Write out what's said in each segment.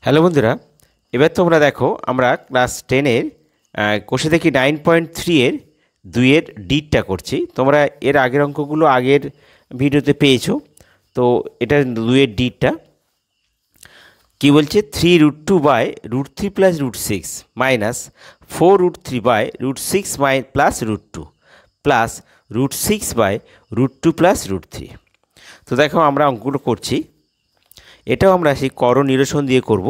Hello বন্ধুরা, এবার তোমরা দেখো আমরা ক্লাস 10-এর কোষে দেখি 9.3-এর 2-এর ডিটটা করছি। তোমরা এর আগের অঙ্কগুলো আগের ভিডিওতে পেয়েছো। তো এটা 2-এর ডিটটা কি বলছে, 3√2/√3 + √6 মাইনাস 4√3/√6 প্লাস √2 প্লাস √6/√2 প্লাস √3। তো দেখো আমরা অঙ্কগুলো করছি, এটাও আমরা সেই কর নিরসন দিয়ে করব।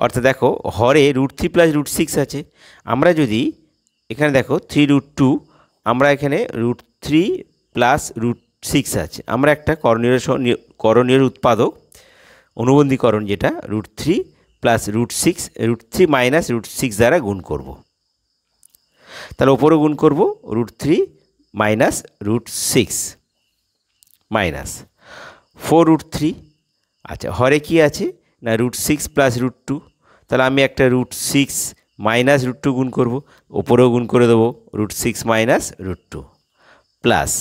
অর্থাৎ দেখো হরে √3 + √6 আছে, আমরা যদি এখানে দেখো 3√2, আমরা এখানে √3 + √6 আছে, আমরা একটা করণীয় উৎপাদক অনুবন্ধীকরণ যেটা √3 + √6 √3 - √6 দ্বারা গুণ করব। তাহলে ওপরও গুণ করব √3 - √6 মাইনাস 4√3। আচ্ছা, হরে কি আছে না √6 + √2, তাহলে আমি একটা √6 - √2 গুণ করব, ওপরেও গুণ করে দেবো √6 - √2 প্লাস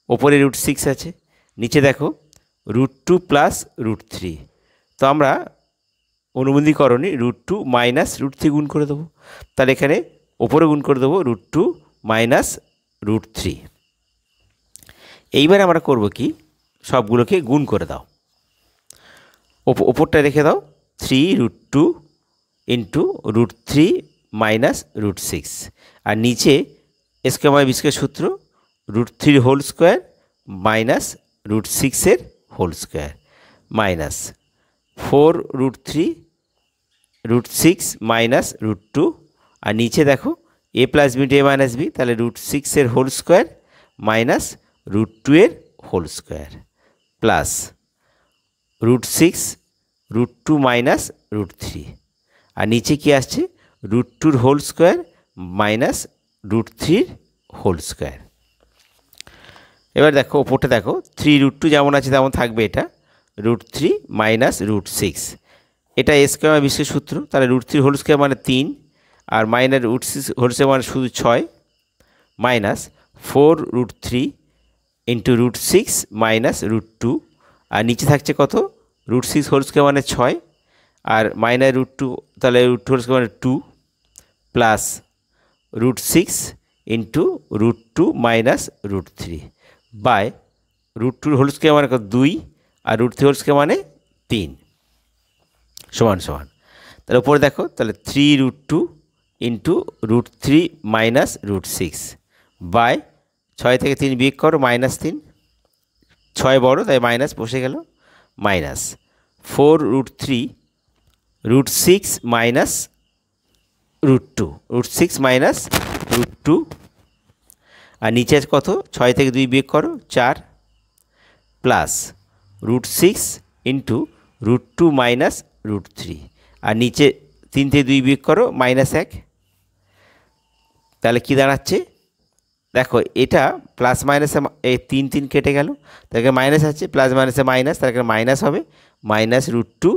ওপরে √6 আছে, নিচে দেখো √2 + √3। তো আমরা অনুবন্ধীকরণে √2 - √3 গুণ করে দেবো, তাহলে এখানে ওপরে গুণ করে দেবো √2 - √3। এইবার আমরা করব কি, সবগুলোকে গুণ করে দাও, ওপরটা রেখে দাও 3√2 × √3 - √6, আর নিচে স্কোয়ার সূত্র √3 whole square minus √6 whole square minus 4√3 √6 - √2, আর নিচে দেখো a + b × a - b, তাহলে √6 whole square minus √2 whole square plus √6 √2 - √3, আর নিচে কি আসছে √2 whole square minus √3 whole square. এবার দেখো ওপরটা দেখো 3√2 যেমন আছে তেমন থাকবে, এটা √3 - √6, এটা স্কোয়ার সূত্র, তাহলে √3 হোল স্কোয়ার মানে 3, আর মাইনাস √6 হোল স্কোয়ার মানে শুধু 6 মাইনাস 4√3 × √6 - √2, আর নিচে থাকছে কত √6 হোল স্কোয়ার মানে 6, আর মাইনাস √2, তাহলে √2 হোল স্কোয়ার মানে 2 প্লাস √6 × √2 - √3 বাই √2 হোল স্কোয়ার মানে 2, আর √3 হোল স্কোয়ার মানে 3 সমান সমান। তাহলে উপরে দেখো, তাহলে 3√2 × √3 - √6 বাই 6 থেকে 3 বিয়োগ করো -3, 6 বড় তাই মাইনাস বসে গেল, মাইনাস 4√3 √6 মাইনাস √2 √6 মাইনাস √2, আর নিচে কত 6 থেকে 2 বিয়োগ করো 4 প্লাস √6 × √2 মাইনাস √3, আর নিচে 3 থেকে 2 বিয়োগ করো -1, তাহলে কি দাঁড়াচ্ছে দেখো, এটা প্লাস মাইনাসে 3 3 কেটে গেল, তাকে মাইনাস আছে, প্লাস মাইনাসে মাইনাস, তার মাইনাস হবে -√2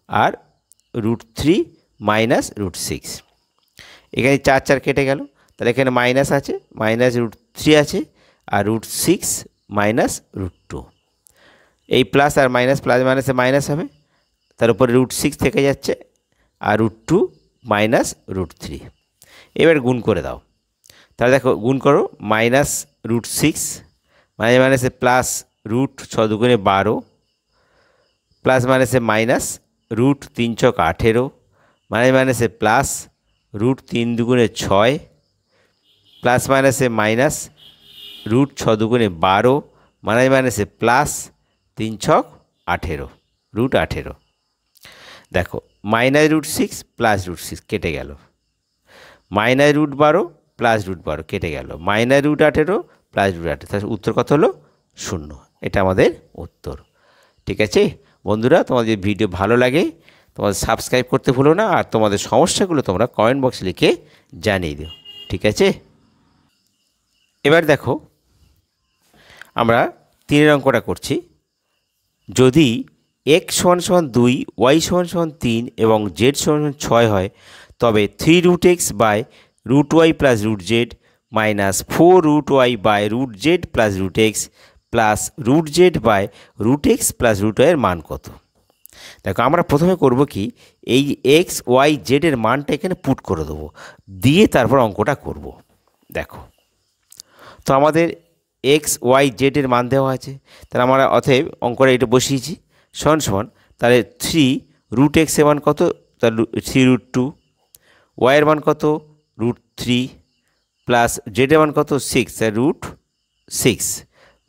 আর √3 মাইনাস √6, এখানে 4 4 কেটে গেল, তাহলে এখানে মাইনাস আছে, -√3 আছে, আর √6 মাইনাস √2, এই প্লাস আর মাইনাস, প্লাস মাইনাসে মাইনাস হবে, তার উপরে √6 থেকে যাচ্ছে, আর √2 মাইনাস √3। এবার গুণ করে দাও, তাহলে দেখো গুণ করো -√6 মাইনাসে প্লাস √6 × 12 প্লাস মাইনাসে মাইনাস √3 × 18 মাইনাসে প্লাস √3 × 2 = 6 প্লাস মাইনাসে মাইনাস √6 × 12 মাইনাসে প্লাস 3 × 18 √18। দেখো -√6 প্লাস √6 কেটে গেল, -√12 প্লাস √12 কেটে গেল, -√18 প্লাস √18, তাহলে উত্তর কত হলো 0। এটা আমাদের উত্তর। ঠিক আছে বন্ধুরা, তোমাদের ভিডিও ভালো লাগে তোমাদের সাবস্ক্রাইব করতে ভুলো না, আর তোমাদের সমস্যাগুলো তোমরা কমেন্ট বক্সে লিখে জানিয়ে দিও। ঠিক আছে, এবার দেখো আমরা 3 অঙ্কটা করছি। যদি x = 2, y = 3 এবং z = 6 হয়, তবে 3√x/√y + √z minus 4√y/√z + √x plus √z/√x + √y এর মান কত? দেখো আমরা প্রথমে করব কি, এই এক্স ওয়াই জেডের মানটা এখানে পুট করে দেবো, দিয়ে তারপর অঙ্কটা করব। দেখো তো আমাদের এক্স ওয়াই জেডের মান দেওয়া আছে, তাহলে আমরা অতএব অঙ্কটা এটা বসিয়েছি সমান সমান, তাহলে 3√x এর মান কত, তাহলে 3√2, ওয়াইয়ের মান কত √3, প্লাস জেডের মান কত 6, তাহলে √6,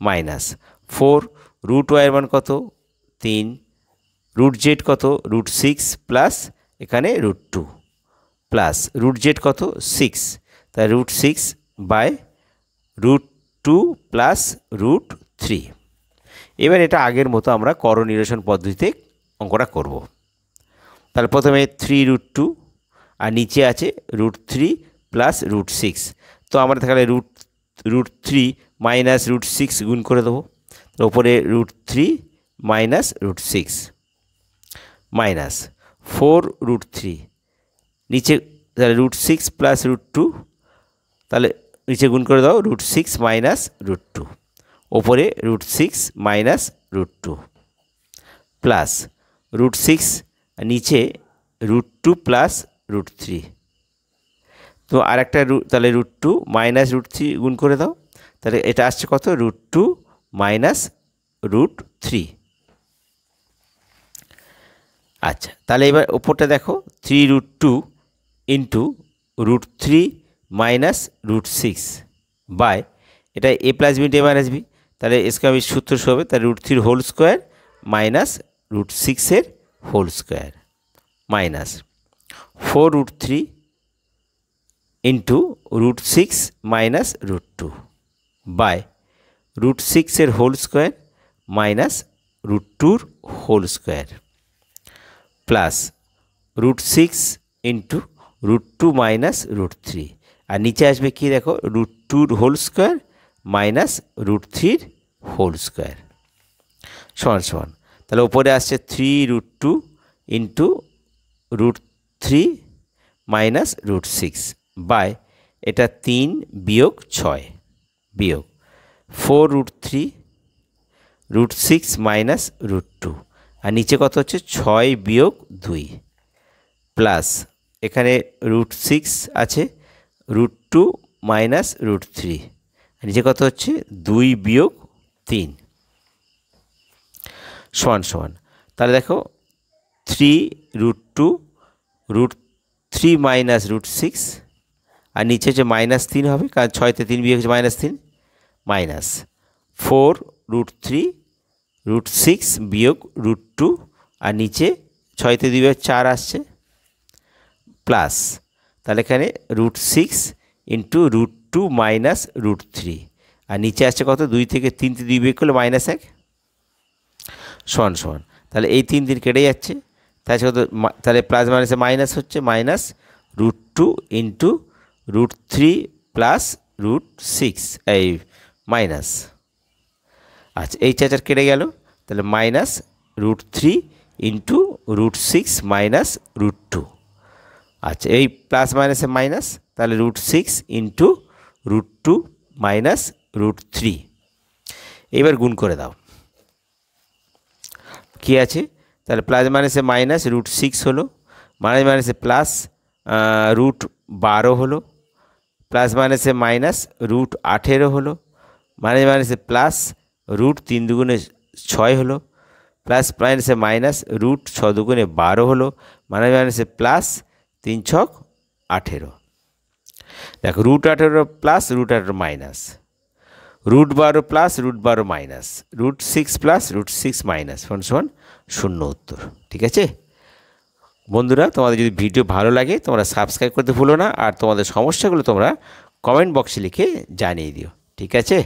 মাইনাস 4√y-এর মান কত 3, √z কত √6 প্লাস এখানে √2, প্লাস √z কত 6, তাই √6 বাই √2 প্লাস √3। এবার এটা আগের মতো আমরা করনির্বাচন পদ্ধতিতে অঙ্কটা করব। তাহলে প্রথমে 3√2 আর নিচে আছে √3 প্লাস √6, তো আমরা তাহলে √3 মাইনাস √6 গুণ করে দেবো, ওপরে √3 মাইনাস √6 মাইনাস 4√3, নিচে তাহলে √6 প্লাস √2, তাহলে নিচে গুণ করে দাও √6 মাইনাস √2, ওপরে √6 মাইনাস √2 প্লাস √6 নিচে √2 প্লাস √3, তো আরেকটা তাহলে √2 মাইনাস √3 গুণ করে দাও, তাহলে এটা আসছে কত √2 মাইনাস √3। আচ্ছা তাহলে এবার ওপরটা দেখো 3√2 ইন্টু √3 মাইনাস √6 বাই এটা a plus b a minus b, তাহলে স্কোয়ার সূত্র হবে, তাহলে √3 হোল স্কোয়ার মাইনাস √6 এর whole square minus 4√3 into √6 minus √2 by √6 এর whole square minus √2 whole square plus √6 into √2 minus √3, আর নিচে আসবে কি দেখো √2 whole square minus √3 whole square সমান সমান, তাহলে ওপরে আসছে 3√2 ইন্টু √3 মাইনাস √6 বাই এটা 3 বিয়োগ 6 বিয়োগ 4√3 √6 মাইনাস √2, আর নিচে কত হচ্ছে 6 বিয়োগ 2 প্লাস এখানে √6 আছে √2 মাইনাস √3, আর নিচে কত হচ্ছে 2 বিয়োগ 3 সমান সমান, তাহলে দেখো 3√2 √3 মাইনাস √6, আর নিচে হচ্ছে -3 হবে, কারণ 6তে 3 বিয়োগ হচ্ছে -3, মাইনাস 4√3 √6 বিয়োগ √2, আর নিচে 6তে 2 বিয়োগ 4 আসছে, প্লাস তাহলে এখানে √6 ইন্টু √2 মাইনাস √3, আর নিচে আসছে কত 2 থেকে 3তে 2 বিয়োগ করলে -1 সমান সমান, তাহলে এই 3 দিন কেটে যাচ্ছে, তাহলে প্লাস মাইনাসে মাইনাস হচ্ছে মাইনাস √2 ইন্টু √3 প্লাস √6 এই মাইনাস, আচ্ছা এই 4 কেটে গেল, তাহলে মাইনাস √3 ইন্টু √6 মাইনাস √2, আচ্ছা এই প্লাস মাইনাসে মাইনাস, তাহলে √6 ইন্টু √2 মাইনাস √3, এবার গুণ করে দাও কি আছে, তাহলে প্লাস মাইনাসে মাইনাস √6 হলো, মাইনাস মাইনাসে প্লাস √12 হলো, প্লাস মাইনাসে মাইনাস √18 হলো, মাইনাস মাইনাসে প্লাস √3 দুগুণে 6 হলো, প্লাস মাইনাসে মাইনাস √6 দুগুণে 12 হলো, মাইনাস মাইনাসে প্লাস 3 ছক 18, দেখো √18 plus √18 minus √12 plus √12 minus √6 plus √6 minus সমান 0 উত্তর। ঠিক আছে বন্ধুরা, তোমাদের যদি ভিডিও ভালো লাগে তোমরা সাবস্ক্রাইব করতে ভুলো না, আর তোমাদের সমস্যাগুলো তোমরা কমেন্ট বক্সে লিখে জানিয়ে দিও। ঠিক আছে।